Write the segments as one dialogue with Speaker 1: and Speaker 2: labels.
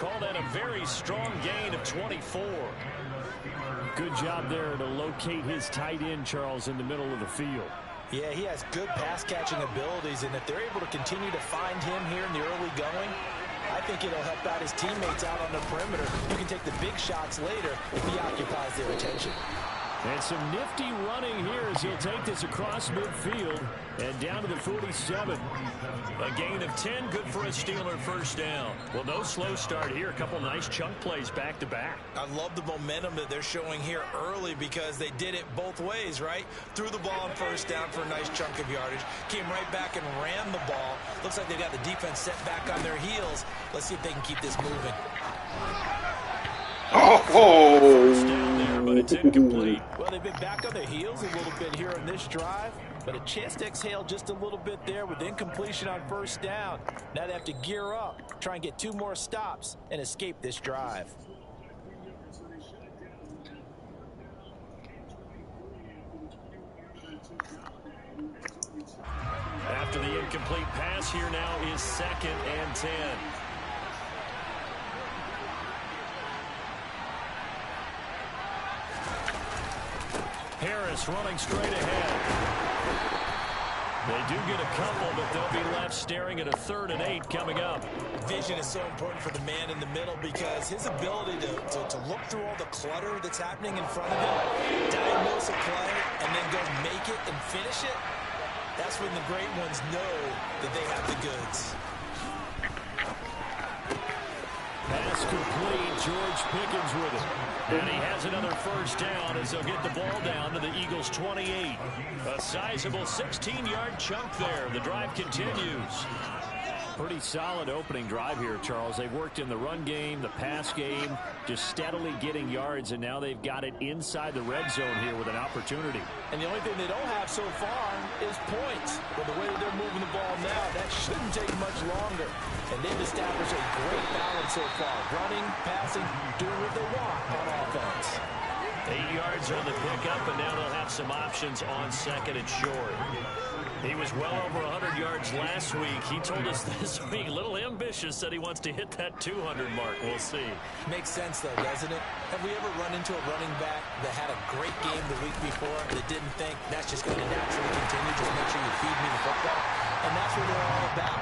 Speaker 1: call that a very strong gain of 24. Good job there to locate his tight end, Charles, in the middle of the field.
Speaker 2: Yeah, he has good pass-catching abilities, and if they're able to continue to find him here in the early going, I think it'll help out his teammates out on the perimeter. You can take the big shots later if he occupies their attention.
Speaker 1: And some nifty running here as he'll take this across midfield and down to the 47. A gain of 10, good for a Steeler first down. Well, no slow start here. A couple nice chunk plays back-to-back.
Speaker 2: I love the momentum that they're showing here early because they did it both ways, right? Threw the ball on first down for a nice chunk of yardage. Came right back and ran the ball. Looks like they got the defense set back on their heels. Let's see if they can keep this moving.
Speaker 1: First down there, but it's incomplete.
Speaker 2: Well, they've been back on their heels a little bit here on this drive, but a chance to exhale just a little bit there with incompletion on first down. Now they have to gear up, try and get 2 more stops, and escape this drive.
Speaker 1: After the incomplete pass, here now is 2nd and 10. Harris running straight ahead. They do get a couple, but they'll be left staring at a 3rd and 8 coming up.
Speaker 2: Vision is so important for the man in the middle because his ability to look through all the clutter that's happening in front of him, diagnose a play, and then go make it and finish it, that's when the great ones know that they have the goods.
Speaker 1: Pass complete. George Pickens with it. And he has another first down as they'll get the ball down to the Eagles' 28. A sizable 16-yard chunk there. The drive continues. Pretty solid opening drive here, Charles. They've worked in the run game, the pass game, just steadily getting yards, and now they've got it inside the red zone here with an opportunity.
Speaker 2: And the only thing they don't have so far is points. But the way that they're moving the ball now, that shouldn't take much longer. And they've established a great balance so far. Running, passing, doing what they want on offense.
Speaker 1: 8 yards on the pickup, and now they'll have some options on 2nd and short. He was well over 100 yards last week. He told us this week, a little ambitious, said he wants to hit that 200 mark. We'll see.
Speaker 2: Makes sense, though, doesn't it? Have we ever run into a running back that had a great game the week before that didn't think that's just going to naturally continue? Just make sure you feed me the football. And that's what they're all about.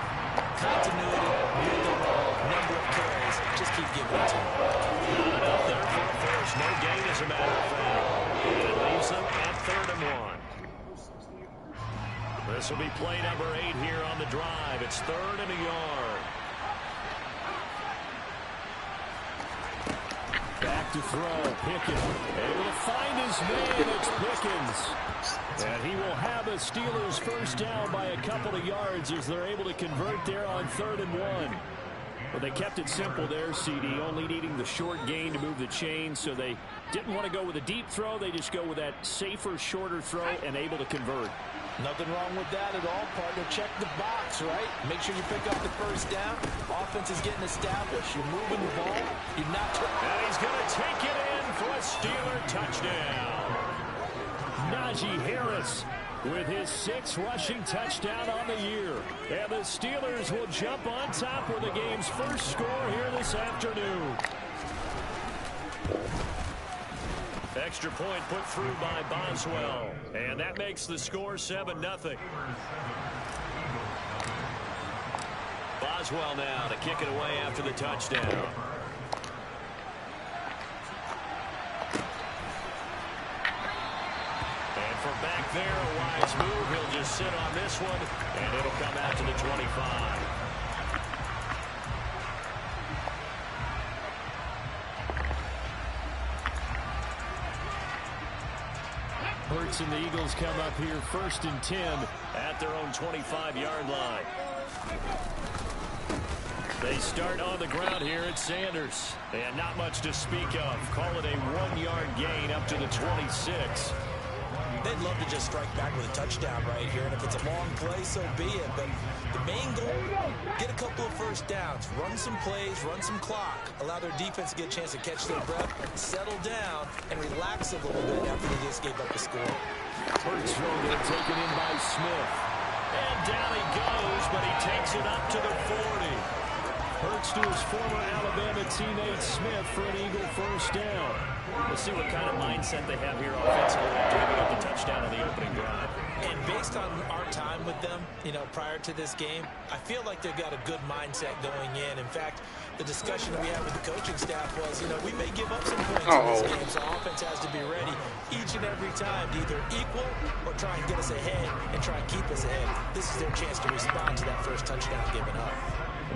Speaker 2: Continuity, number of carries. Just keep giving it to them.
Speaker 1: Not enough there for a first. No gain, as a matter of fact. It leaves them at 3rd and 1. This will be play number 8 here on the drive. It's 3rd and a yard. Back to throw. Pickens able to find his man. It's Pickens. And he will have a Steelers first down by a couple of yards as they're able to convert there on 3rd and 1. Well, they kept it simple there, CD, only needing the short gain to move the chain, so they didn't want to go with a deep throw. They just go with that safer, shorter throw and able to convert.
Speaker 2: Nothing wrong with that at all, partner. Check the box, right? Make sure you pick up the first down. Offense is getting established. You're moving the ball. You're not...
Speaker 1: And he's going to take it in for a Steeler touchdown. Najee Harris with his 6th rushing touchdown on the year. And the Steelers will jump on top with the game's first score here this afternoon. Extra point put through by Boswell. And that makes the score 7-0. Boswell now to kick it away after the touchdown. And from back there, a wise move. He'll just sit on this one, and it'll come out to the 25. Hurts and the Eagles come up here 1st and 10 at their own 25-yard line. They start on the ground here at Sanders. And not much to speak of. Call it a 1-yard gain up to the 26.
Speaker 2: They'd love to just strike back with a touchdown right here. And if it's a long play, so be it. But the main goal, get a couple of first downs. Run some plays, run some clock. Allow their defense to get a chance to catch their breath, settle down, and relax a little bit after they just gave up the score.
Speaker 1: Hurts throw there taken in by Smith. And down he goes, but he takes it up to the 40. converts to his former Alabama teammate Smith for an Eagle first down. We'll see what kind of mindset they have here offensively after giving up the touchdown on the opening drive.
Speaker 2: And based on our time with them, prior to this game, I feel like they've got a good mindset going in. In fact, the discussion that we had with the coaching staff was, we may give up some points in this game, so offense has to be ready each and every time to either equal or try and get us ahead and try and keep us ahead. This is their chance to respond to that first touchdown given up.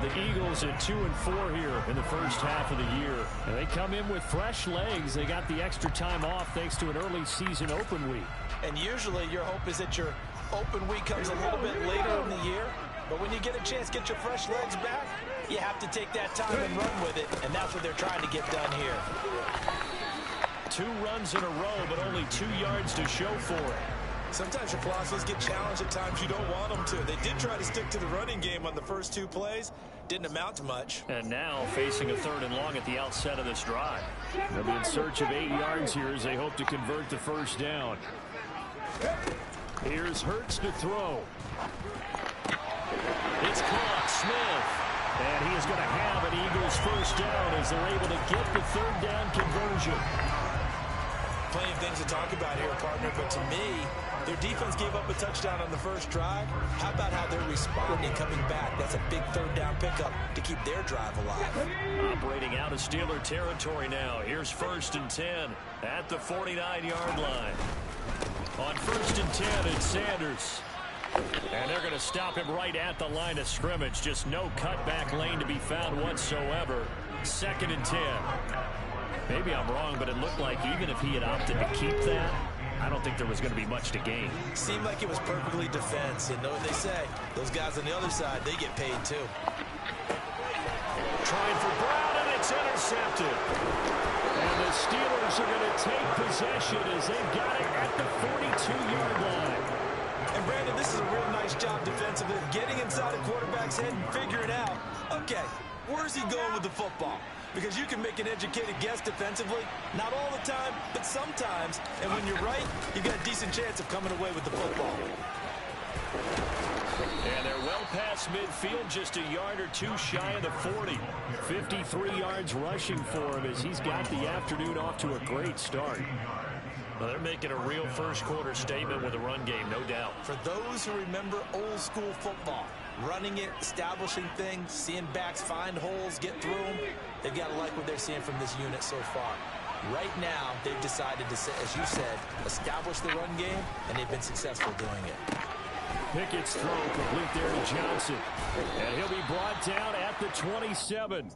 Speaker 1: The Eagles at 2-4 here in the first half of the year. And they come in with fresh legs. They got the extra time off thanks to an early season open week.
Speaker 2: And usually your hope is that your open week comes a little bit later in the year. But when you get a chance to get your fresh legs back, you have to take that time and run with it. And that's what they're trying to get done here.
Speaker 1: 2 runs in a row, but only 2 yards to show for it.
Speaker 2: Sometimes your philosophies get challenged at times you don't want them to. They did try to stick to the running game on the first 2 plays. Didn't amount to much.
Speaker 1: And now facing a 3rd and long at the outset of this drive. They'll be in search of 8 yards here as they hope to convert the first down. Here's Hurts to throw. It's caught. Smith. And he is going to have an Eagles first down as they're able to get the 3rd down conversion.
Speaker 2: Plenty of things to talk about here, partner, but to me, their defense gave up a touchdown on the first drive. How about how they're responding, coming back? That's a big 3rd down pickup to keep their drive alive.
Speaker 1: Operating out of Steeler territory now. Here's 1st and 10 at the 49-yard line. On 1st and 10, it's Sanders. And they're going to stop him right at the line of scrimmage. Just no cutback lane to be found whatsoever. 2nd and 10. Maybe I'm wrong, but it looked like even if he had opted to keep that, I don't think there was going to be much to gain.
Speaker 2: Seemed like it was perfectly defense. And know what they say, those guys on the other side, they get paid too.
Speaker 1: Trying for Brown, and it's intercepted. And the Steelers are going to take possession as they've got it at the 42-yard line.
Speaker 2: And Brandon, this is a real nice job defensively, getting inside the quarterback's head and figuring out, okay, where's he going with the football? Because you can make an educated guess defensively. Not all the time, but sometimes. And when you're right, you got a decent chance of coming away with the football.
Speaker 1: And they're well past midfield, just a yard or 2 shy of the 40. 53 yards rushing for him as he's got the afternoon off to a great start. Well, they're making a real first quarter statement with a run game, no doubt.
Speaker 2: For those who remember old school football, running it, establishing things, seeing backs find holes, get through them, they've got to like what they're seeing from this unit so far. Right now, they've decided to, as you said, establish the run game, and they've been successful doing it.
Speaker 1: Pickett's throw complete there to Johnson. And he'll be brought down at the 27.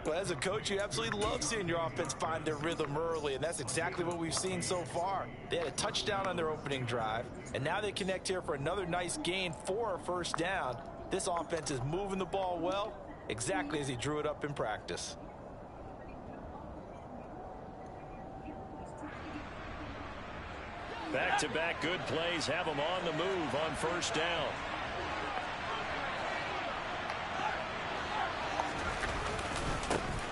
Speaker 2: Well, as a coach, you absolutely love seeing your offense find their rhythm early, and that's exactly what we've seen so far. They had a touchdown on their opening drive, and now they connect here for another nice gain for a first down. This offense is moving the ball well, exactly as he drew it up in practice.
Speaker 1: Back-to-back good plays have them on the move on first down.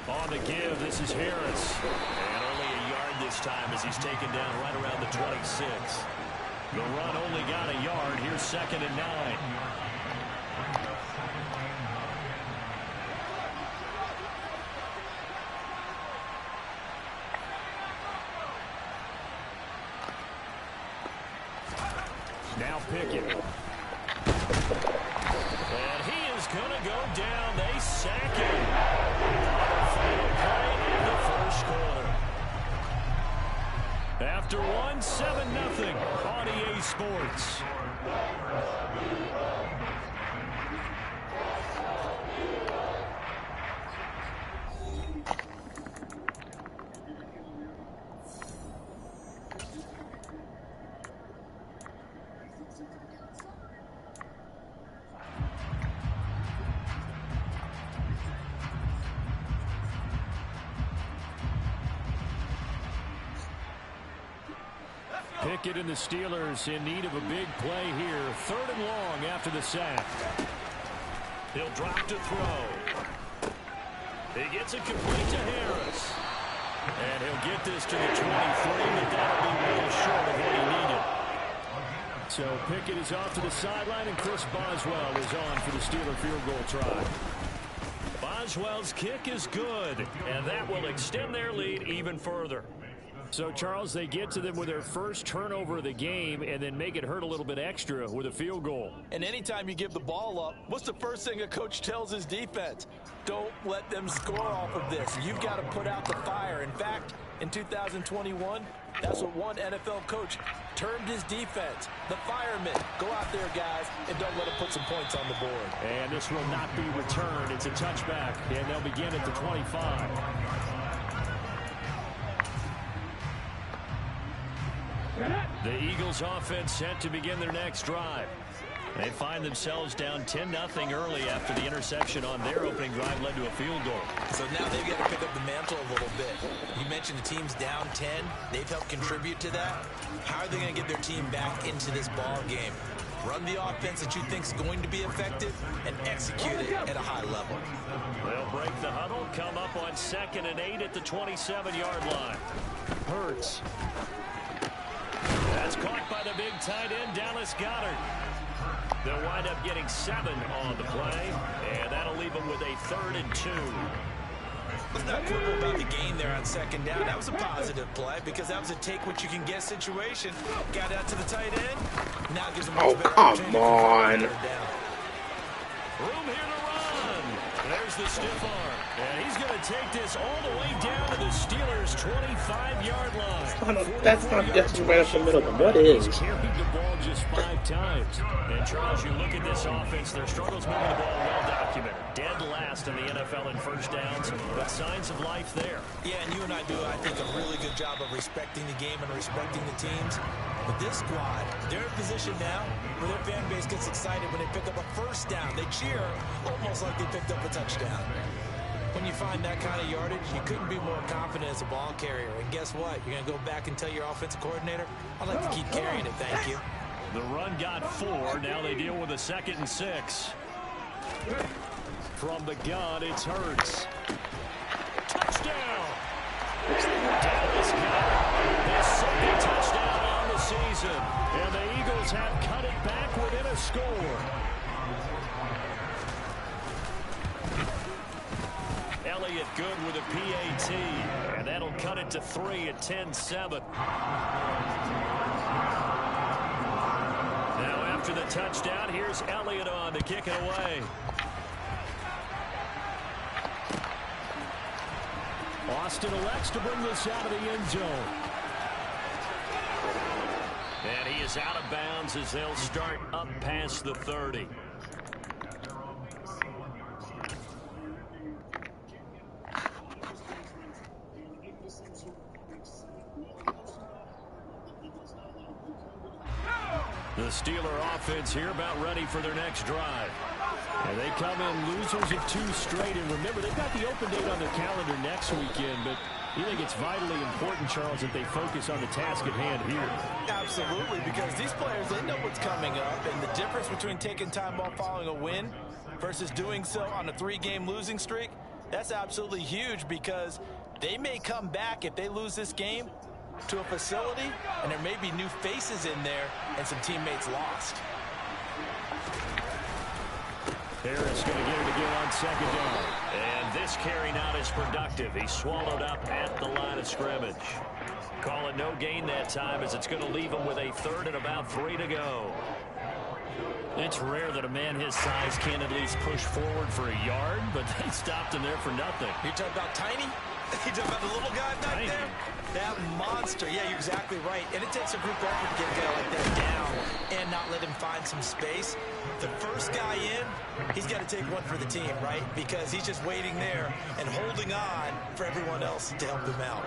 Speaker 1: On the give, this is Harris. And only a yard this time as he's taken down right around the 26. The run only got a yard. Here's 2nd and 9. Now Pickett. And he is going to go down. They sack him. Final play in the first quarter. After 7-0 on EA Sports. Pickett and the Steelers in need of a big play here. 3rd and long after the sack. He'll drop to throw. He gets it complete to Harris. And he'll get this to the 23, but that'll be well short of what he needed. So Pickett is off to the sideline, and Chris Boswell is on for the Steeler field goal try. Boswell's kick is good, and that will extend their lead even further. So, Charles, they get to them with their first turnover of the game and then make it hurt a little bit extra with a field goal.
Speaker 2: And anytime you give the ball up, what's the first thing a coach tells his defense? Don't let them score off of this. You've got to put out the fire. In fact, in 2021, that's what one NFL coach termed his defense, the firemen. Go out there, guys, and don't let them put some points on the board.
Speaker 1: And this will not be returned. It's a touchback, and they'll begin at the 25. The Eagles offense set to begin their next drive. They find themselves down 10-0 early after the interception on their opening drive led to a field goal.
Speaker 2: So now they've got to pick up the mantle a little bit. You mentioned the team's down 10. They've helped contribute to that. How are they going to get their team back into this ball game? Run the offense that you think is going to be effective and execute it at a high level.
Speaker 1: They'll break the huddle, come up on 2nd and 8 at the 27-yard line. Hurts. That's caught by the big tight end, Dallas Goedert. They'll wind up getting 7 on the play, and that'll leave them with a 3rd and 2.
Speaker 2: Let's not quibble about the gain there on 2nd down. That was a positive play because that was a take-what-you-can-get situation. Got out to the tight end. Now gives them a much better opportunity.
Speaker 3: Come on.
Speaker 1: Room here to run. There's the stiff arm. And he's going to take this all the way down to the Steelers' 25-yard line.
Speaker 3: That's not just right up the middle, but what is?
Speaker 1: He's carried the ball just 5 times. And, Charles, you look at this offense, their struggles moving the ball well documented. Dead last in the NFL in first downs, but signs of life there.
Speaker 2: Yeah, and you and I do, I think, a really good job of respecting the game and respecting the teams. But this squad, they're in a position now where their fan base gets excited when they pick up a first down. They cheer almost like they picked up a touchdown. When you find that kind of yardage, you couldn't be more confident as a ball carrier. And guess what? You're going to go back and tell your offensive coordinator, I'd like to keep carrying it, thank you.
Speaker 1: The run got 4. Now they deal with a 2nd and 6. From the gun, it's Hurts. Touchdown! Dallas Goedert, his 2nd touchdown on the season. And the Eagles have cut it back within a score. Elliott good with a PAT, and that'll cut it to 3 at 10-7. Now after the touchdown, here's Elliott on to kick it away. Austin elects to bring this out of the end zone. And he is out of bounds as they'll start up past the 30. The Steeler offense here about ready for their next drive. And they come in losers of 2 straight. And remember, they've got the open date on their calendar next weekend. But you think it's vitally important, Charles, that they focus on the task at hand here?
Speaker 2: Absolutely, because these players, they know what's coming up. And the difference between taking time off following a win versus doing so on a 3-game losing streak, that's absolutely huge because they may come back if they lose this game to a facility, and there may be new faces in there and some teammates lost.
Speaker 1: Harris going to get it again on 2nd down. And this carry not as productive. He's swallowed up at the line of scrimmage. Call it no gain that time as it's going to leave him with a 3rd and about 3 to go. It's rare that a man his size can at least push forward for a yard, but they stopped him there for nothing.
Speaker 2: You talking about tiny? You talking about the little guy back there? That monster. Yeah, you're exactly right. And it takes a group effort to get a guy like that down and not let him find some space. The first guy in, he's got to take one for the team, right? Because he's just waiting there and holding on for everyone else to help him out.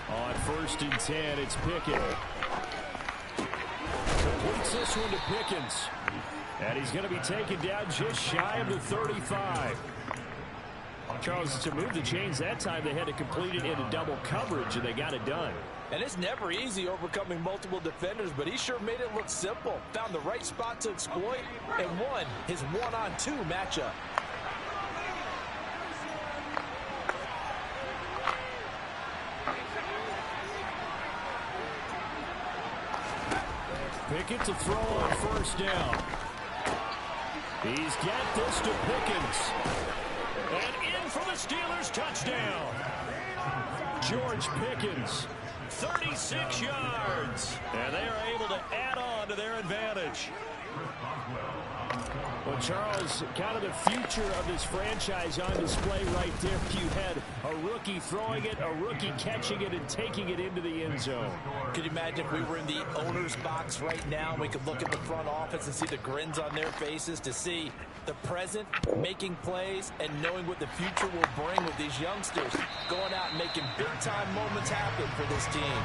Speaker 1: On 1st and 10, it's Pickett. Completes this one to Pickens. And he's going to be taken down just shy of the 35. Charles, to move the chains that time, they had to complete it into double coverage, and they got it done.
Speaker 2: And it's never easy overcoming multiple defenders, but he sure made it look simple. Found the right spot to exploit and won his 1-on-2 matchup.
Speaker 1: Pickett to throw on first down. He's got this to Pickens. And in for the Steelers touchdown. George Pickens, 36 yards. And they are able to add on to their advantage. Well, Charles, kind of the future of this franchise on display right there. You had a rookie throwing it, a rookie catching it, and taking it into the end zone.
Speaker 2: Could you imagine if we were in the owner's box right now and we could look at the front office and see the grins on their faces, to see the present making plays and knowing what the future will bring with these youngsters going out and making big-time moments happen for this team.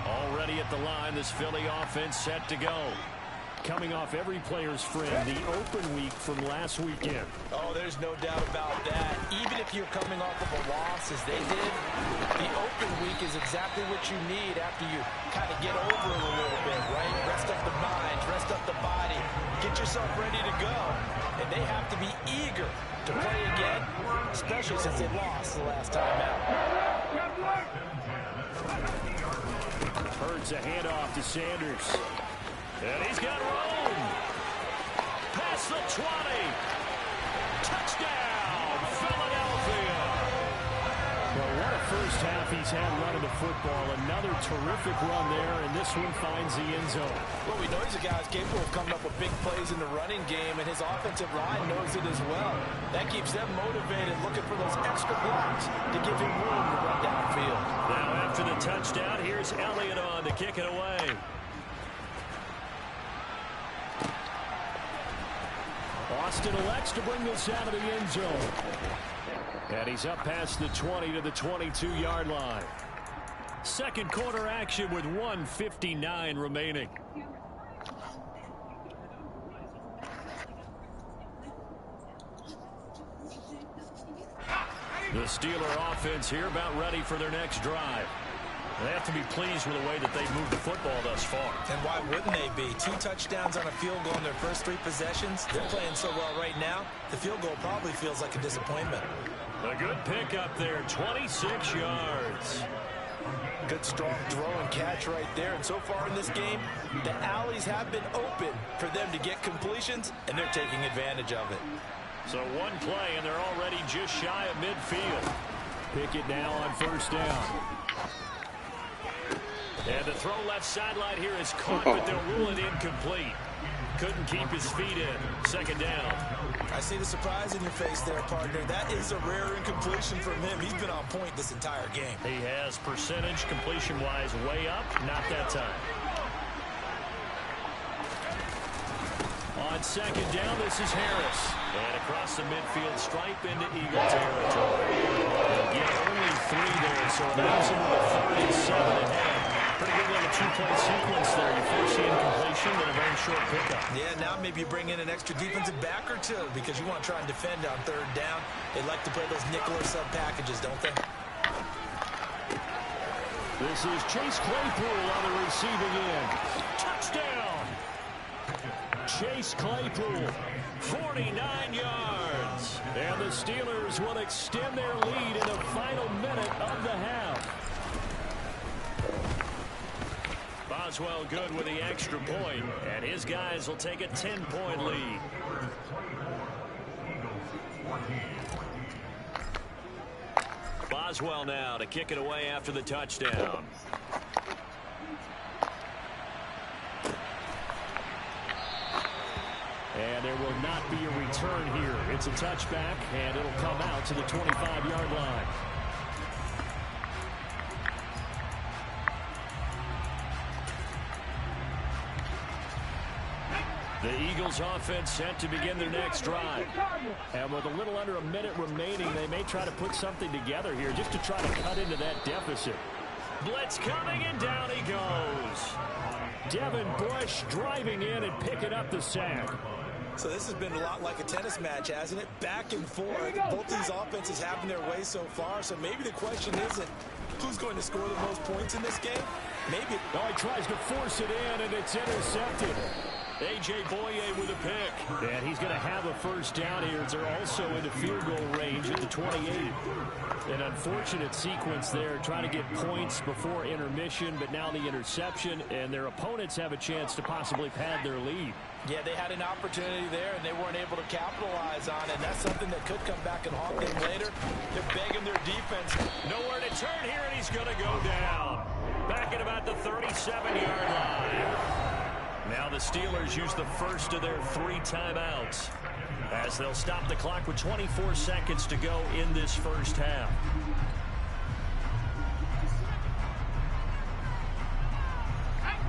Speaker 1: Already at the line, this Philly offense set to go. Coming off every player's friend, the open week from last weekend.
Speaker 2: Oh, there's no doubt about that. Even if you're coming off of a loss as they did, the open week is exactly what you need after you kind of get over it a little bit, right? Rest up the mind, rest up the body, get yourself ready to go. And they have to be eager to play again, especially since they lost the last time out.
Speaker 1: Hurts a handoff to Sanders. And he's got room. Past the 20. Touchdown, Philadelphia. Well, what a first half he's had running the football. Another terrific run there, and this one finds the end zone.
Speaker 2: Well, we know he's a guy who's capable of coming up with big plays in the running game, and his offensive line knows it as well. That keeps them motivated, looking for those extra blocks to give him room to run downfield.
Speaker 1: Now after the touchdown, here's Elliott on to kick it away. Austin elects to bring this out of the end zone. And he's up past the 20 to the 22-yard line. Second quarter action with 1:59 remaining. The Steeler offense here about ready for their next drive. They have to be pleased with the way that they've moved the football thus far.
Speaker 2: And why wouldn't they be? 2 touchdowns on a field goal in their first 3 possessions. They're playing so well right now, the field goal probably feels like a disappointment.
Speaker 1: A good pickup there, 26 yards.
Speaker 2: Good strong throw and catch right there. And so far in this game, the alleys have been open for them to get completions, and they're taking advantage of it.
Speaker 1: So one play, and they're already just shy of midfield. Pickett now on first down. And the throw left sideline here is caught, but they'll rule it incomplete. Couldn't keep his feet in. Second down.
Speaker 2: I see the surprise in your face there, partner. That is a rare incompletion from him. He's been on point this entire game.
Speaker 1: He has percentage completion-wise way up. Not that time. On second down, this is Harris. And across the midfield stripe into Eagle territory. They'll get only 3 there, so it leaves him with 37 ahead. Pretty good little 2-play sequence there. You force the incompletion and a very short pickup.
Speaker 2: Yeah, now maybe you bring in an extra defensive back or 2 because you want to try and defend on third down. They like to play those nickel or sub packages, don't they?
Speaker 1: This is Chase Claypool on the receiving end. Touchdown! Chase Claypool, 49 yards. And the Steelers will extend their lead in the final minute of the half. Boswell good with the extra point, and his guys will take a 10-point lead. Boswell now to kick it away after the touchdown. And there will not be a return here. It's a touchback, and it'll come out to the 25-yard line. The Eagles offense set to begin their next drive. And with a little under a minute remaining, they may try to put something together here just to try to cut into that deficit. Blitz coming, and down he goes. Devin Bush driving in and picking up the sack.
Speaker 2: So this has been a lot like a tennis match, hasn't it? Back and forth. Both these offenses having their way so far. So maybe the question isn't who's going to score the most points in this game. Maybe.
Speaker 1: Oh, he tries to force it in, and it's intercepted. A.J. Boye with a pick. And he's going to have a first down here. They're also into field goal range at the 28. An unfortunate sequence there, trying to get points before intermission, but now the interception, and their opponents have a chance to possibly pad their lead.
Speaker 2: Yeah, they had an opportunity there, and they weren't able to capitalize on it. And that's something that could come back and haunt them later. They're begging their defense.
Speaker 1: Nowhere to turn here, and he's going to go down. Back at about the 37-yard line. Now the Steelers use the first of their 3 timeouts as they'll stop the clock with 24 seconds to go in this first half.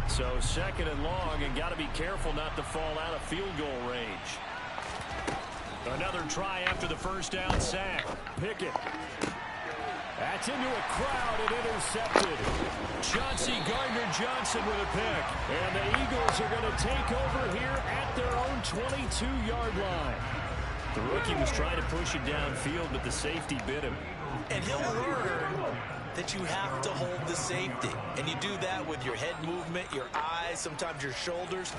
Speaker 1: So second and long, and got to be careful not to fall out of field goal range. Another try after the first down sack. Pickett. That's into a crowd and intercepted. Chauncey Gardner-Johnson with a pick. And the Eagles are going to take over here at their own 22-yard line. The rookie was trying to push it downfield, but the safety bit him.
Speaker 2: And he'll learn that you have to hold the safety. And you do that with your head movement, your eyes, sometimes your shoulders.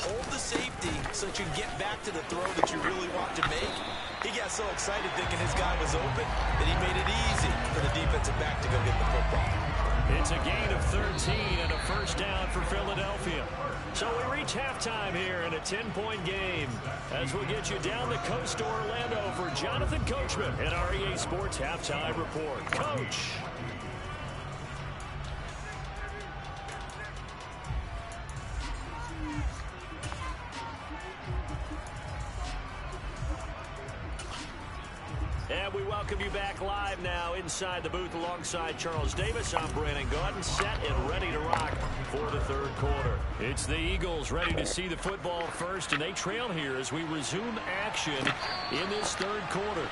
Speaker 2: Hold the safety so that you can get back to the throw that you really want to make. He got so excited thinking his guy was open that he made it easy for the defensive back to go get the football.
Speaker 1: It's a gain of 13 and a first down for Philadelphia. So we reach halftime here in a 10-point game as we'll get you down the coast to Orlando for Jonathan Coachman at our EA Sports Halftime Report. Coach. And we welcome you back live now inside the booth alongside Charles Davis. I'm Brandon Gaudin, set and ready to rock for the third quarter. It's the Eagles ready to see the football first, and they trail here as we resume action in this third quarter.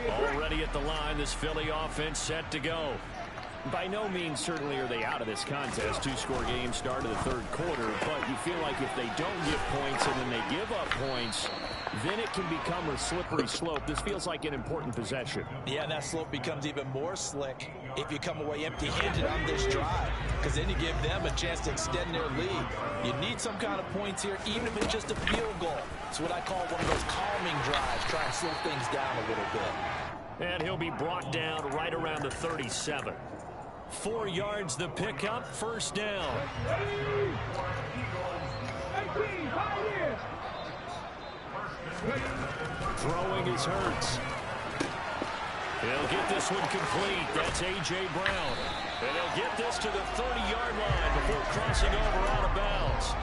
Speaker 1: Already at the line, this Philly offense set to go. By no means certainly are they out of this contest. 2-score game start of the third quarter, but you feel like if they don't get points and then they give up points, then it can become a slippery slope. This feels like an important possession.
Speaker 2: Yeah, and that slope becomes even more slick if you come away empty-handed on this drive, because then you give them a chance to extend their lead. You need some kind of points here, even if it's just a field goal. It's what I call one of those calming drives, try and slow things down a little bit.
Speaker 1: And he'll be brought down right around the 37. 4 yards the pickup, first down. Throwing is Hurts. He'll get this one complete. That's A.J. Brown. And he'll get this to the 30-yard line before crossing over out of bounds.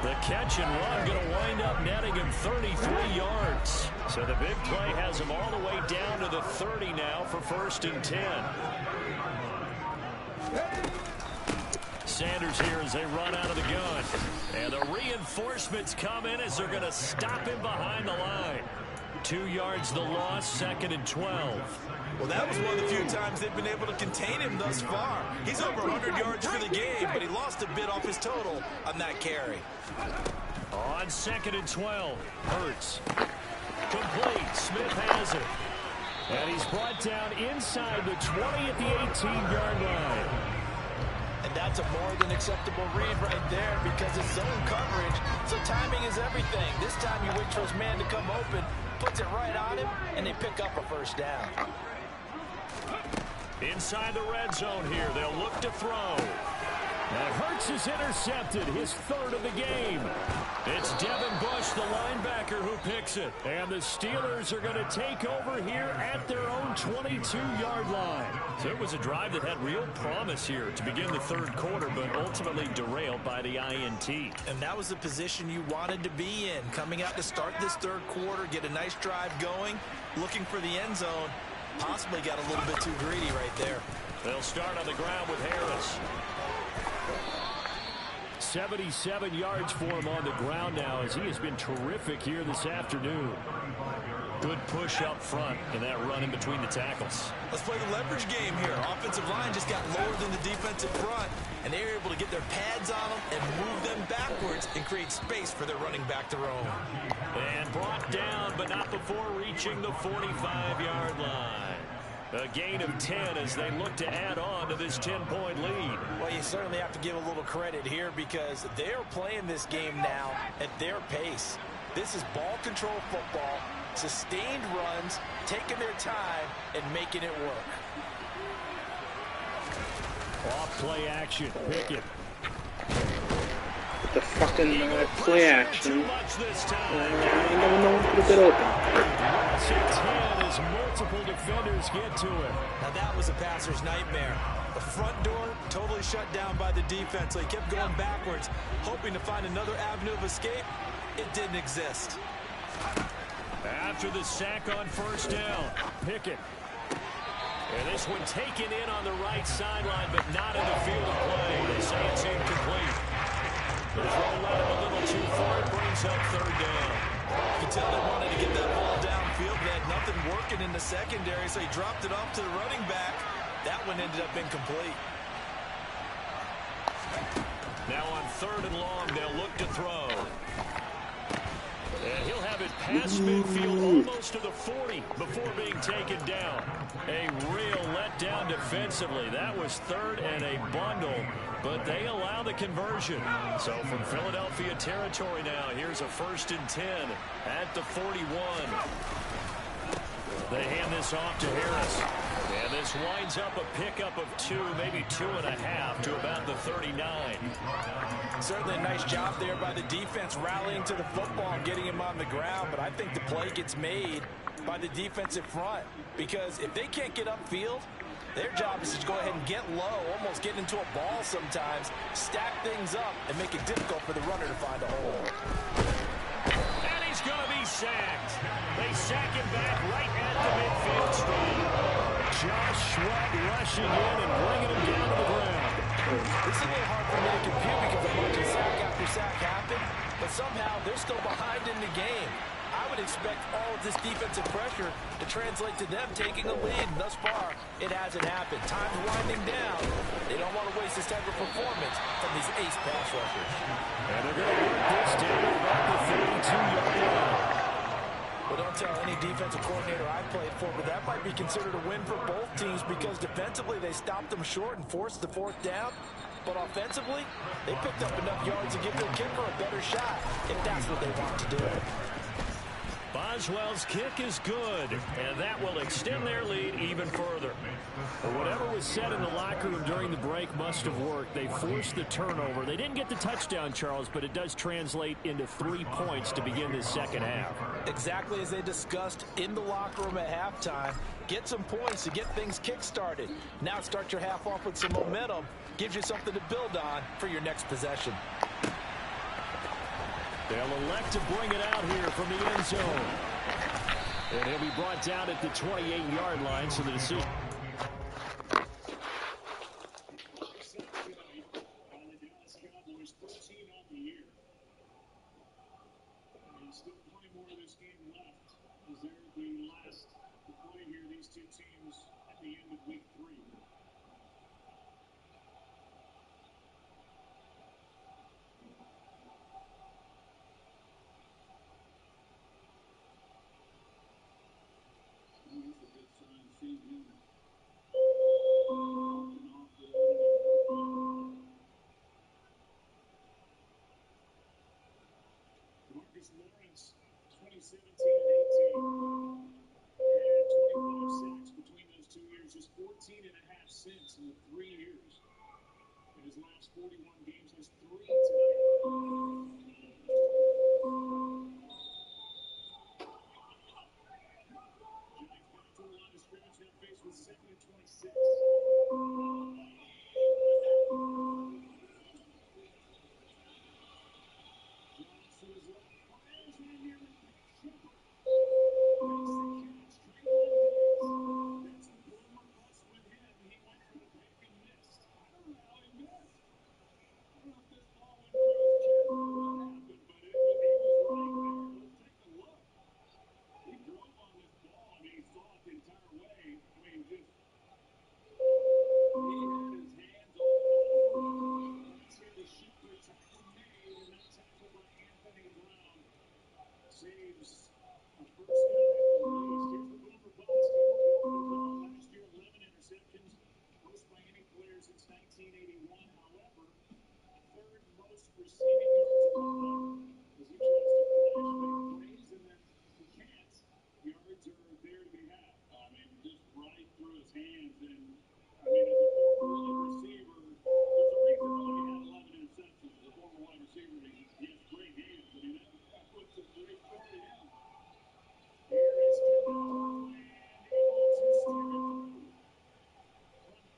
Speaker 1: The catch and run going to wind up netting him 33 yards. So the big play has him all the way down to the 30 now for first and 10. Sanders here as they run out of the gun. And the reinforcements come in as they're going to stop him behind the line. 2 yards the loss, second and 12.
Speaker 2: Well, that was one of the few times they've been able to contain him thus far. He's over 100 yards for the game, but he lost a bit off his total on that carry.
Speaker 1: On second and 12, Hurts. Complete, Smith has it. And he's brought down inside the 20 at the 18-yard line.
Speaker 2: And that's a more than acceptable read right there because it's zone coverage, so timing is everything. This time you wait for his man to come open, puts it right on him, and they pick up a first down.
Speaker 1: Inside the red zone here, they'll look to throw. And Hurts is intercepted, his third of the game. It's Devin Bush, the linebacker, who picks it. And the Steelers are going to take over here at their own 22-yard line. So it was a drive that had real promise here to begin the third quarter, but ultimately derailed by the INT.
Speaker 2: And that was the position you wanted to be in. Coming out to start this third quarter, get a nice drive going, looking for the end zone. Possibly got a little bit too greedy right there.
Speaker 1: They'll start on the ground with Harris. 77 yards for him on the ground now as he has been terrific here this afternoon. Good push up front and that run in between the tackles.
Speaker 2: Let's play the leverage game here. Offensive line just got lower than the defensive front, and they were able to get their pads on them and move them backwards and create space for their running back to roam.
Speaker 1: And brought down, but not before reaching the 45-yard line. A gain of 10 as they look to add on to this 10-point lead.
Speaker 2: Well, you certainly have to give a little credit here because they're playing this game now at their pace. This is ball control football, sustained runs, taking their time, and making it work.
Speaker 1: Off play action. Pickett.
Speaker 3: The fucking play action. I never know when to put it open.
Speaker 1: It's a 10 as multiple defenders get to it.
Speaker 2: Now that was a passer's nightmare. The front door totally shut down by the defense, so he kept going backwards, hoping to find another avenue of escape. It didn't exist.
Speaker 1: After the sack on first down, Pickett. And this one taken in on the right sideline, but not in the field of play. They say it's incomplete. The throw led him a little too far. It brings up third down.
Speaker 2: You can tell they wanted to get that ball downfield. They had nothing working in the secondary, so he dropped it off to the running back. That one ended up incomplete.
Speaker 1: Now on third and long, they'll look to throw. And he'll have it past midfield almost to the 40 before being taken down. A real letdown defensively. That was third and a bundle, but they allow the conversion. So from Philadelphia territory now, here's a 1st and 10 at the 41. They hand this off to Harris. And this winds up a pickup of 2, maybe 2.5 to about the 39.
Speaker 2: Certainly a nice job there by the defense rallying to the football and getting him on the ground, but I think the play gets made by the defensive front because if they can't get upfield, their job is to go ahead and get low, almost get into a ball sometimes, stack things up, and make it difficult for the runner to find a hole.
Speaker 1: And he's going to be sacked. They sack him back right at the midfield stripe. Josh Sweat rushing in and bringing him down to the ground.
Speaker 2: This is a little hard for me to compute because I'm watching sack after sack happen, but somehow they're still behind in the game. I would expect all of this defensive pressure to translate to them taking a lead, and thus far, it hasn't happened. Time's winding down. They don't want to waste this type of performance from these ace pass rushers.
Speaker 1: And they're going to work this down about the 32-yard line.
Speaker 2: Well, don't tell any defensive coordinator I played for, but that might be considered a win for both teams because defensively they stopped them short and forced the 4th down. But offensively, they picked up enough yards to give their kicker a better shot if that's what they want to do.
Speaker 1: Boswell's kick is good, and that will extend their lead even further. But whatever was said in the locker room during the break must have worked. They forced the turnover. They didn't get the touchdown, Charles, but it does translate into 3 points to begin this second half.
Speaker 2: Exactly as they discussed in the locker room at halftime. Get some points to get things kick-started. Now start your half off with some momentum. Gives you something to build on for your next possession.
Speaker 1: They'll elect to bring it out here from the end zone. And he'll be brought down at the 28-yard line, so the decision.
Speaker 4: Still plenty more of this game left as they're the last to play here, these two teams at the end of week 3. Lawrence, 2017 and 18, had 25 sacks between those 2 years, just 14.5 cents in the 3 years. In his last 41 games, has 3 tonight. Giants back to the line of scrimmage, now faced with 2nd and 26. Saves a first down at the least. Here's the boomer bust. He was looking for the ball last year 1981. However, third most receiving yards of all time. As he tries to flash, make plays, and then he can't. Yards are there to be had. I mean, just right through his hands. And, I mean, as a former wide receiver, there's a reason why he had 11 interceptions. As a former wide receiver, he has great hands. I mean, that puts a great thought in him. Here is Kendall, and able to steer it through.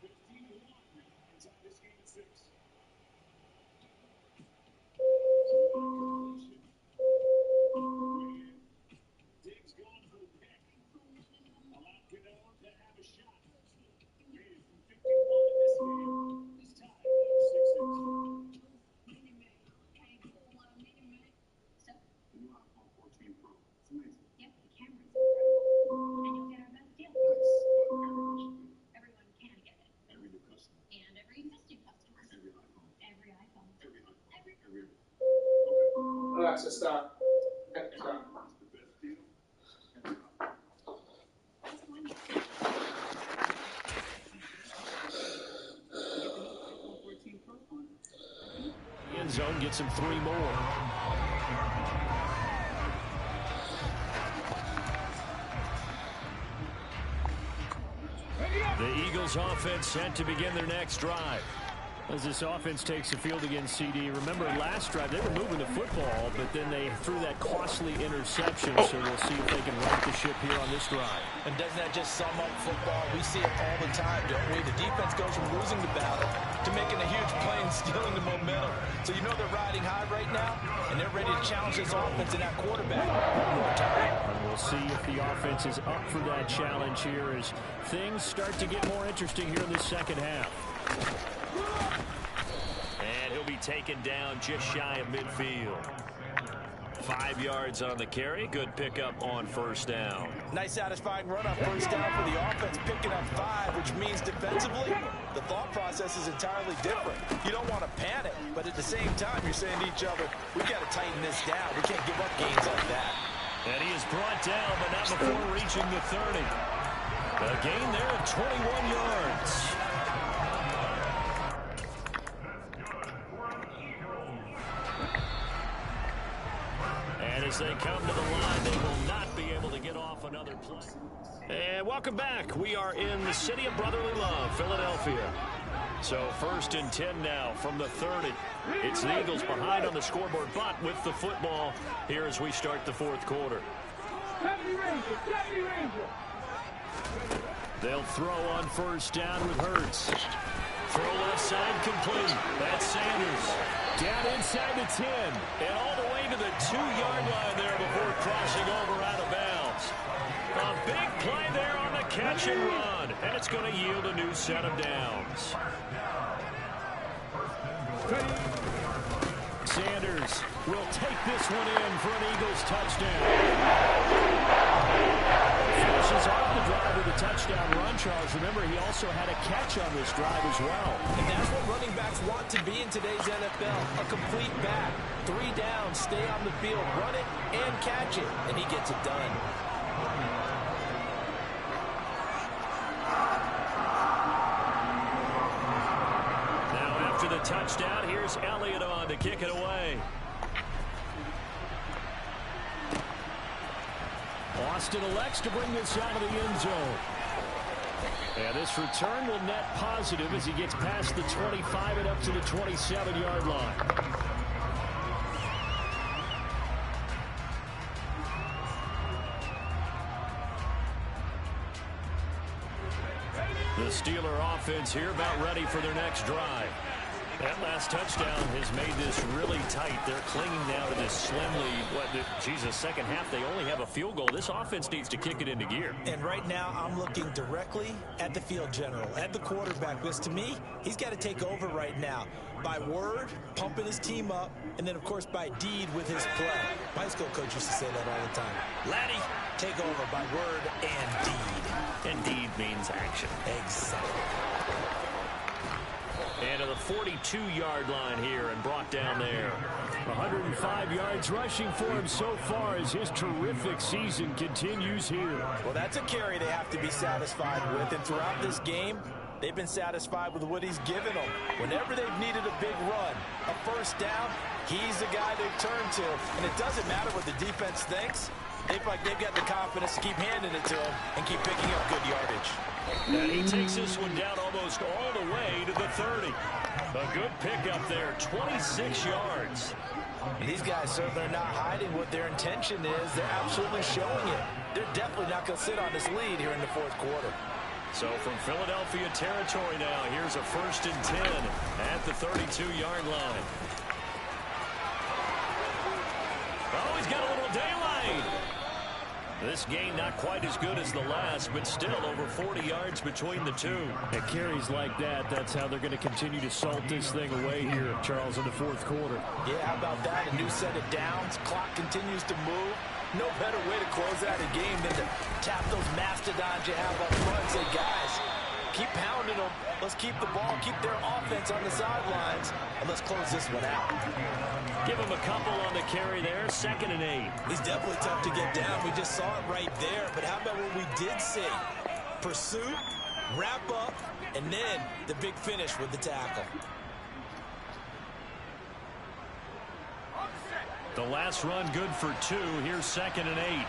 Speaker 4: 15-1 and tie this game at 6. So what a completion. Diggs gone for the pick. Allowed Cano to have a shot. Made it from 51 in this game. This time at 6-6. The new iPhone 14 Pro. It's amazing.
Speaker 5: Yep, the camera's incredible. And you'll get our best deal.
Speaker 4: Nice. But everyone should get it.
Speaker 5: Everyone can get it.
Speaker 4: Every new customer.
Speaker 5: And every existing customer.
Speaker 4: Every iPhone.
Speaker 5: Every iPhone.
Speaker 4: Every iPhone.
Speaker 5: Every
Speaker 4: Okay.
Speaker 3: Alexa, stop. Stop.
Speaker 4: It's the best deal.
Speaker 5: That's one.
Speaker 4: Get the new iPhone 14 Pro on.
Speaker 1: End zone gets him 3 more. The Eagles offense set to begin their next drive. As this offense takes the field against CD, remember last drive they were moving the football, but then they threw that costly interception, so we'll see if they can right the ship here on this drive.
Speaker 2: And doesn't that just sum up football? We see it all the time, don't we? The defense goes from losing the battle to making a huge play and stealing the momentum. So you know they're riding high right now, and they're ready to challenge this offense and that quarterback one more time.
Speaker 1: And we'll see if the offense is up for that challenge here as things start to get more interesting here in the second half. And he'll be taken down just shy of midfield. 5 yards on the carry. Good pickup on first down.
Speaker 2: Nice satisfying run on first down for the offense, picking up 5, which means defensively, the thought process is entirely different. You don't want to panic, but at the same time, you're saying to each other, we've got to tighten this down. We can't give up gains like that.
Speaker 1: And he is brought down, but not before reaching the 30. A gain there of 21 yards. And as they come to the line, they will not be able to get off another play. And welcome back. We are in the city of brotherly love, Philadelphia. So 1st and 10 now from the 30. It's the Eagles behind on the scoreboard, but with the football here as we start the 4th quarter. They'll throw on first down with Hurts. Throw left side complete. That's Sanders. Down inside the 10. And all the way to the 2-yard line there before crossing over out of bounds. A big play there on the catch and run. And it's going to yield a new set of downs. Sanders will take this one in for an Eagles touchdown. Finishes off the drive with a touchdown run, Charles. Remember, he also had a catch on this drive as well.
Speaker 2: And that's what running backs want to be in today's NFL. A complete back. 3 downs, stay on the field, run it, and catch it. And he gets it done.
Speaker 1: Now after the touchdown, here's Elliott on to kick it away. Austin elects to bring this out of the end zone. And this return will net positive as he gets past the 25 and up to the 27-yard line. The Steeler offense here about ready for their next drive. That last touchdown has made this really tight. They're clinging now to this slim lead. Second half, they only have a field goal. This offense needs to kick it into gear.
Speaker 2: And right now, I'm looking directly at the field general, at the quarterback, because to me, he's got to take over right now. By word, pumping his team up, and then, of course, by deed with his play. My high school coach used to say that all the time. Laddie, take over by word and deed.
Speaker 1: And deed means action.
Speaker 2: Exactly.
Speaker 1: And to the 42-yard line here and brought down there. 105 yards rushing for him so far as his terrific season continues here.
Speaker 2: Well, that's a carry they have to be satisfied with. And throughout this game, They've been satisfied with what he's given them. Whenever they've needed a big run, a first down, he's the guy they turn to. And it doesn't matter what the defense thinks. They've got the confidence to keep handing it to him and keep picking up good yardage.
Speaker 1: And he takes this one down almost all the way to the 30. A good pickup there, 26 yards.
Speaker 2: And these guys certainly are not hiding what their intention is. They're absolutely showing it. They're definitely not going to sit on this lead here in the fourth quarter.
Speaker 1: So from Philadelphia territory now, here's a 1st and 10 at the 32-yard line. Oh, he's got a little daylight. This game not quite as good as the last, but still over 40 yards between the two.
Speaker 6: At carries like that, that's how they're going to continue to salt this thing away here, Charles, in the fourth quarter.
Speaker 2: Yeah, how about that? A new set of downs. Clock continues to move. No better way to close out a game than to tap those mastodons you have up front and say, guys, keep pounding them. Let's keep the ball, keep their offense on the sidelines, and let's close this one out.
Speaker 1: Give him a couple on the carry there, 2nd and 8.
Speaker 2: He's definitely tough to get down. We just saw it right there. But how about what we did see? Pursuit, wrap up, and then the big finish with the tackle.
Speaker 1: The last run good for 2. Here's 2nd and 8.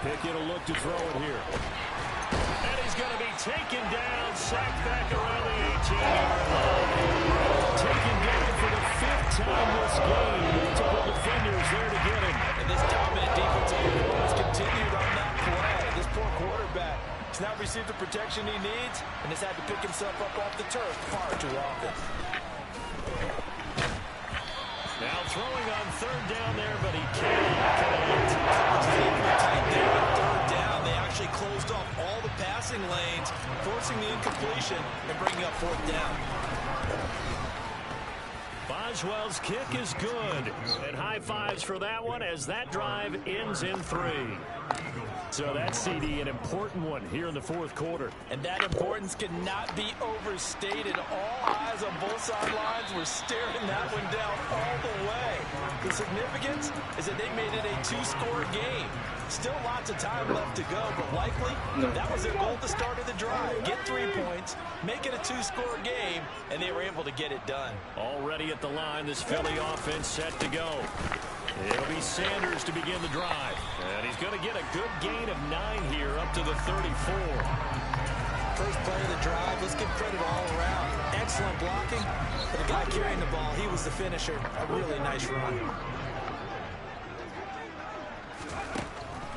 Speaker 6: Pickett will look to throw it here.
Speaker 1: And he's going to be taken down, sacked back around the 18-yard line. Taken down for the 5th time this game. Multiple defenders there to get him.
Speaker 2: And this dominant defensive performance continued on that play. This poor quarterback has now received the protection he needs and has had to pick himself up off the turf far too often.
Speaker 1: Now throwing on 3rd down there, but he cannot connect.
Speaker 2: Tight there on 3rd down. They actually closed off all the passing lanes, forcing the incompletion and bringing up 4th down.
Speaker 1: Boswell's kick is good. And high fives for that one as that drive ends in 3. So that's, CD, an important one here in the fourth quarter.
Speaker 2: And that importance cannot be overstated. All eyes on both sidelines were staring that one down all the way. The significance is that they made it a 2-score game. Still lots of time left to go, but likely that was their goal at the start of the drive. Get 3 points, make it a 2-score game, and they were able to get it done.
Speaker 1: Already at the line, this Philly offense set to go. It'll be Sanders to begin the drive. And he's going to get a good gain of 9 here up to the 34.
Speaker 2: First play of the drive, let's give credit all around. Excellent blocking. For the guy carrying the ball, he was the finisher. A really nice run.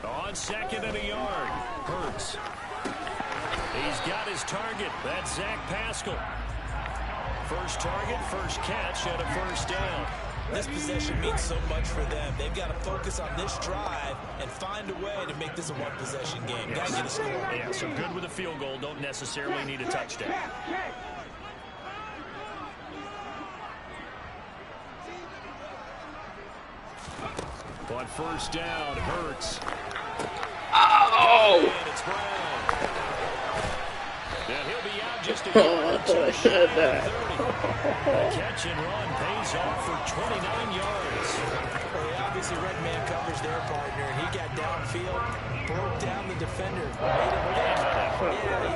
Speaker 1: On 2nd and a yard, Hurts. He's got his target. That's Zach Pascal. First target, first catch, and a 1st down.
Speaker 2: This possession means so much for them. They've got to focus on this drive and find a way to make this a one-possession game. Got to get a score.
Speaker 1: Yeah, so good with a field goal. Don't necessarily need a touchdown. On 1st down, Hurts.
Speaker 3: Oh!
Speaker 1: And it's Brown. Now he'll be out just a yard. The catch and run pays off for 29 yards.
Speaker 2: Well, he obviously read man coverage their partner, and he got downfield, broke down the defender,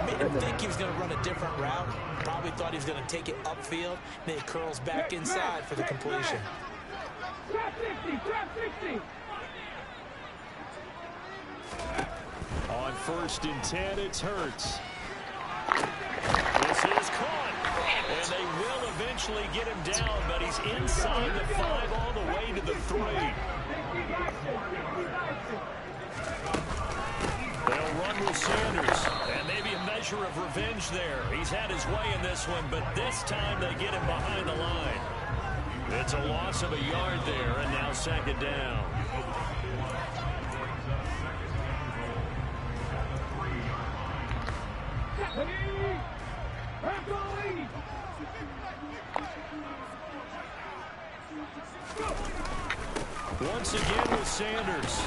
Speaker 2: made him think he was going to run a different route. Probably thought he was going to take it upfield. Then he curls back inside for the completion.
Speaker 1: On 1st and 10, it's Hurts. This is caught. And they will eventually get him down, but he's inside the 5 all the way to the 3. They'll run with Sanders. And maybe a measure of revenge there. He's had his way in this one, but this time they get him behind the line. It's a loss of a yard there, and now 2nd down. Once again with Sanders.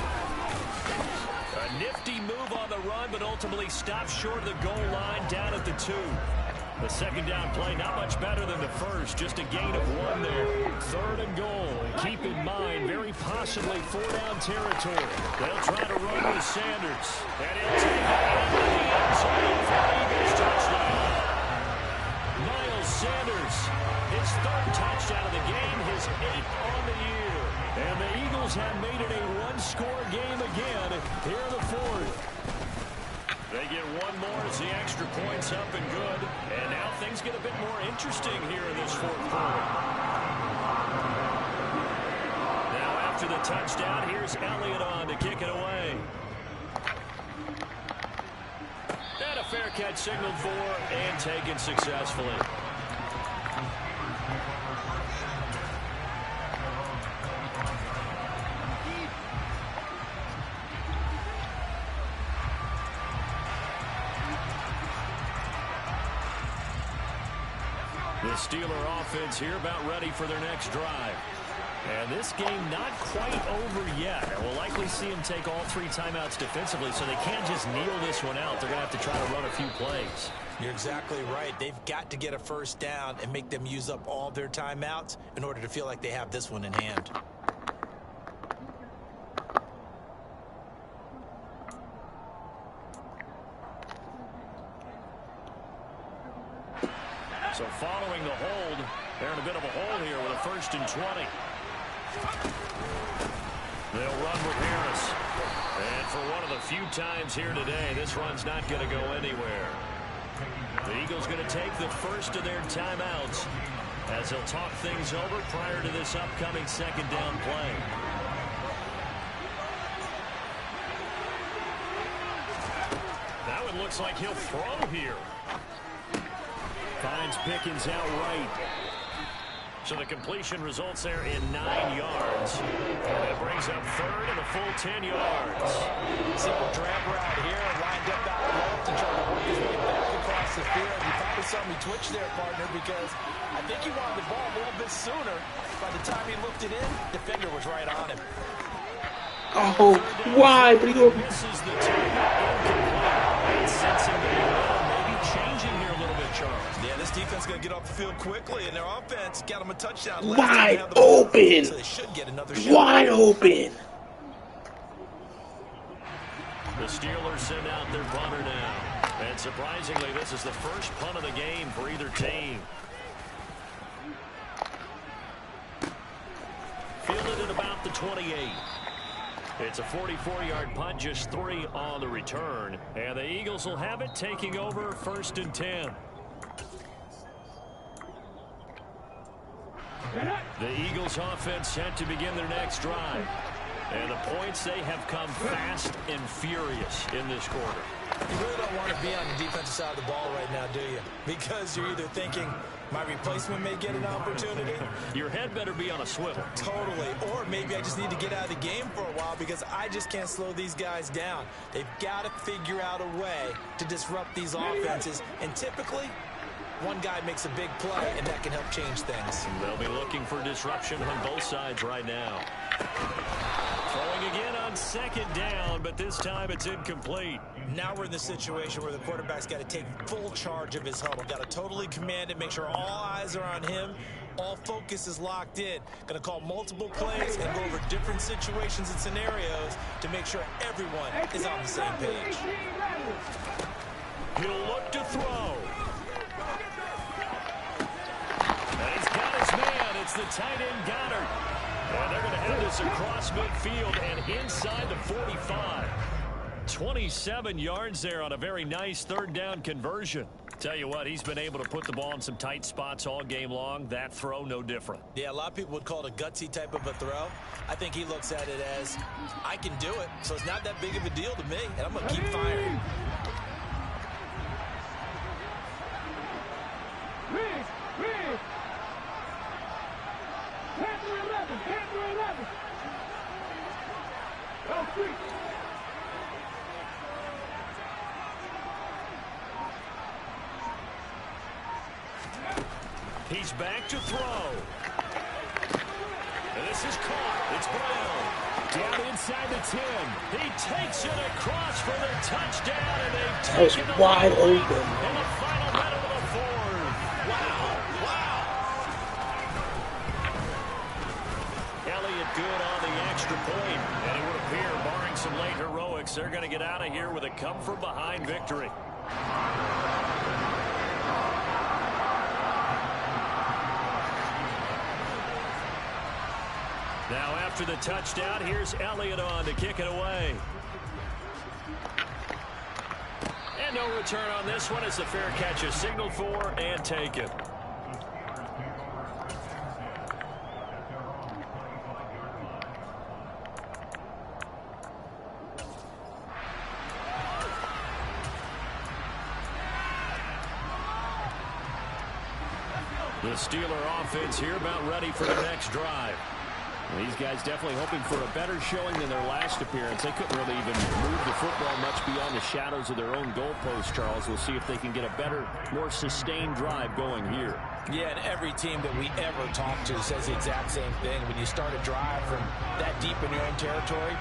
Speaker 1: A nifty move on the run, but ultimately stopped short of the goal line down at the 2.
Speaker 6: The second down play, not much better than the first. Just a gain of 1 there. 3rd and goal. Keep in mind, very possibly 4-down territory. They'll try to run with Sanders. And he'll take it out of the end zone for an Eagles touchdown. Miles Sanders, his 3rd touchdown of the game, his 8th on the year. And the Eagles have made it a 1-score game again here in the 4th. They get 1 more as the extra point's up and good. And now things get a bit more interesting here in this 4th quarter. Now after the touchdown, here's Elliott on to kick it away. And a fair catch signaled for and taken successfully. The Steeler offense here about ready for their next drive. And this game not quite over yet. And we'll likely see them take all 3 timeouts defensively, so they can't just kneel this one out. They're going to have to try to run a few plays.
Speaker 2: You're exactly right. They've got to get a 1st down and make them use up all their timeouts in order to feel like they have this one in hand.
Speaker 6: So following the hold, they're in a bit of a hole here with a 1st and 20. They'll run with Harris. And for one of the few times here today, this run's not going to go anywhere. The Eagles going to take the first of their timeouts as they'll talk things over prior to this upcoming 2nd down play. Now it looks like he'll throw here. Finds Pickens outright. So the completion results there in 9 yards. And that brings up 3rd and a full 10 yards.
Speaker 2: Simple drag route here, lined up out left to try to work his way back across the field. You probably saw me twitch there, partner, because I think he wanted the ball a little bit sooner. By the time he looked it in, the defender was right on him.
Speaker 3: Oh, why?
Speaker 6: Misses the target. Sensing the maybe changing here a little bit, Charles.
Speaker 2: Yeah, this defense is going to get off the field quickly, and their offense got them a touchdown.
Speaker 3: Wide open.
Speaker 2: So they should get another shot.
Speaker 3: Wide open.
Speaker 6: The Steelers send out their punter now. And surprisingly, this is the first punt of the game for either team. Fielded at about the 28. It's a 44-yard punt, just 3 on the return. And the Eagles will have it, taking over 1st and 10. The Eagles offense set to begin their next drive. And the points, they have come fast and furious in this quarter.
Speaker 2: You really don't want to be on the defensive side of the ball right now, do you? Because you're either thinking, my replacement may get an opportunity.
Speaker 6: Your head better be on a swivel.
Speaker 2: Totally. Or maybe I just need to get out of the game for a while because I just can't slow these guys down. They've got to figure out a way to disrupt these offenses. And typically, one guy makes a big play, and that can help change things.
Speaker 6: They'll be looking for disruption on both sides right now. Throwing again on 2nd down, but this time it's incomplete.
Speaker 2: Now we're in the situation where the quarterback's got to take full charge of his huddle. Got to totally command it, make sure all eyes are on him. All focus is locked in. Going to call multiple plays and go over different situations and scenarios to make sure everyone is on the same page.
Speaker 6: He'll look to throw. And he's got his man. It's the tight end Goddard. And they're going to have this across midfield and inside the 45. 27 yards there on a very nice 3rd down conversion. Tell you what, he's been able to put the ball in some tight spots all game long. That throw, no different.
Speaker 2: Yeah, a lot of people would call it a gutsy type of a throw. I think he looks at it as, I can do it, so it's not that big of a deal to me, and I'm going to keep firing.
Speaker 6: He's back to throw. And this is caught. It's Brown. Down inside the 10. He takes it across for the touchdown, and they've taken
Speaker 3: wide open.
Speaker 6: In the final minute of the 4th.
Speaker 1: extra point. And it would appear, barring some late heroics, they're going to get out of here with a come-from-behind victory. Now after the touchdown, here's Elliott on to kick it away. And no return on this one as the fair catch is signaled for and taken. The Steeler offense here about ready for the next drive. Well, these guys definitely hoping for a better showing than their last appearance. They couldn't really even move the football much beyond the shadows of their own goalpost, Charles. We'll see if they can get a better, more sustained drive going here.
Speaker 2: Yeah, and every team that we ever talk to says the exact same thing. When you start a drive from that deep in your own territory,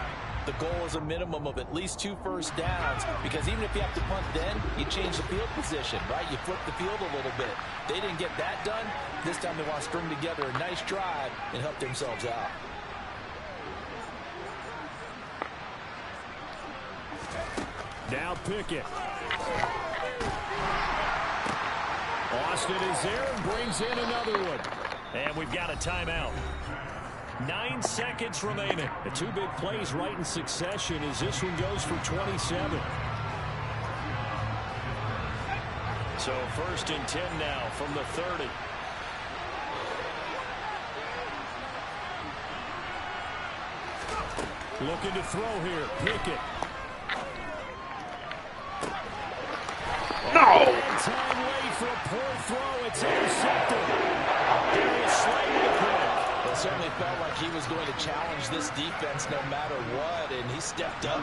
Speaker 2: the goal is a minimum of at least 2 first downs, because even if you have to punt then, you change the field position, right? You flip the field a little bit. They didn't get that done. This time they want to string together a nice drive and help themselves out.
Speaker 1: Now Pickett. Austin is there and brings in another one. And we've got a timeout. 9 seconds remaining. The 2 big plays right in succession as this one goes for 27. So 1st and 10 now from the 30. Looking to throw here. Pickett.
Speaker 3: No!
Speaker 1: Time late for a poor throw. It's intercepted. Darius Slayton to pick.
Speaker 2: It certainly felt like he was going to challenge this defense no matter what, and he stepped up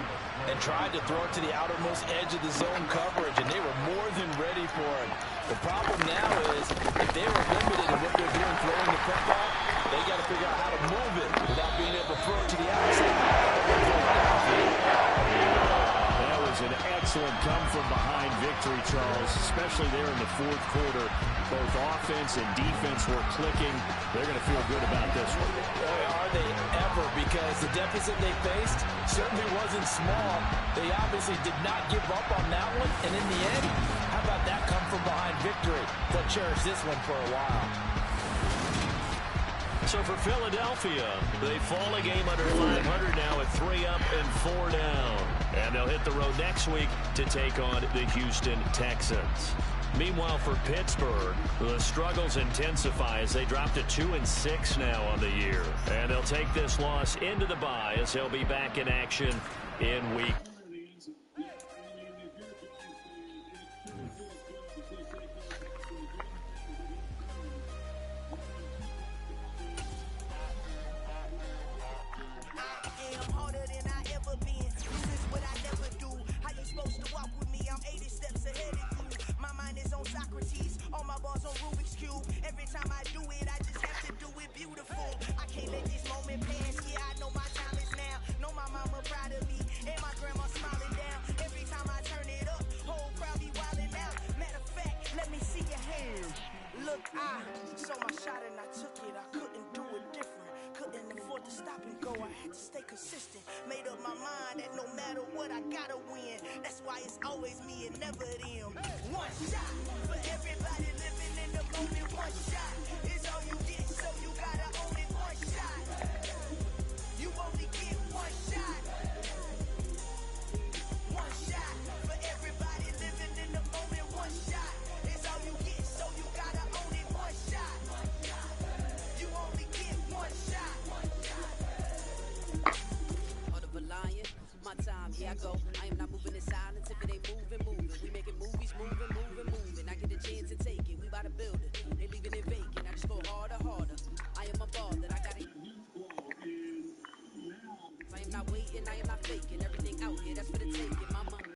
Speaker 2: and tried to throw it to the outermost edge of the zone coverage, and they were more than ready for it. The problem now is if they were limited in what they're doing throwing the football, they got to figure out how to move it without being able to throw it to the outside.
Speaker 1: That was an excellent come-from-behind victory, Charles, especially there in the 4th quarter. Both offense and defense were clicking. They're going to feel good about this one.
Speaker 2: Boy, are they ever, because the deficit they faced certainly wasn't small. They obviously did not give up on that one, and in the end, how about that come-from-behind victory? They'll cherish this one for a while.
Speaker 1: So for Philadelphia, they fall a game under 500 now at 3 up and 4 down. And they'll hit the road next week to take on the Houston Texans. Meanwhile, for Pittsburgh, the struggles intensify as they drop to 2-6 now on the year. And they'll take this loss into the bye as they'll be back in action in week.
Speaker 7: I am not moving in silence. If it ain't moving, moving. We making movies, moving. I get